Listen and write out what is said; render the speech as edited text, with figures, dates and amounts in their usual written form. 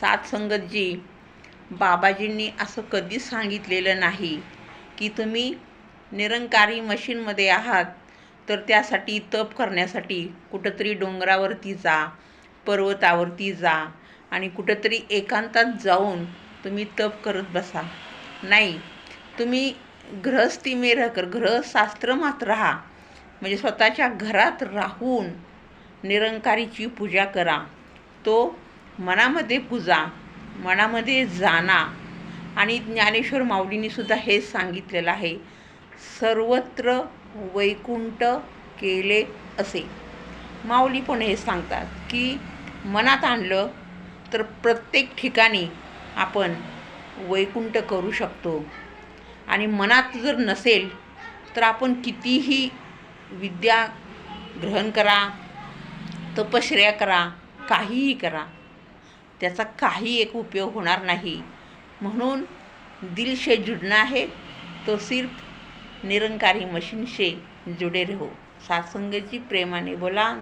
साथ संगत जी, बाबाजींनी असं कधीच सांगितलेलं नाही की तुम्ही निरंकारी मशीनमध्ये आहात तर त्यासाठी तप करण्यासाठी कुठंतरी डोंगरावरती जा, पर्वतावरती जा आणि कुठंतरी एकांतात जाऊन तुम्ही तप करत बसा. नाही, तुम्ही गृहस्थीमे रहकर गृहशास्त्रमात राहा, म्हणजे स्वतःच्या घरात राहून निरंकारीची पूजा करा. तो मनामध्ये पूजा, मनामध्ये जाणा. आणि ज्ञानेश्वर माऊलींनीसुद्धा हेच सांगितलेलं आहे, सर्वत्र वैकुंठ केले असे. माऊली पण हे सांगतात की मनात आणलं तर प्रत्येक ठिकाणी आपण वैकुंठ करू शकतो. आणि मनात जर नसेल तर आपण कितीही विद्या ग्रहण करा, तपश्चर्या करा, काहीही करा, त्याचा काही एक उपयोग होणार नाही. म्हणून दिल से जुड़ना है तो सिर्फ निरंकारी मशीन से जुड़े रहो. सात्संगत जी प्रेमाने बोला.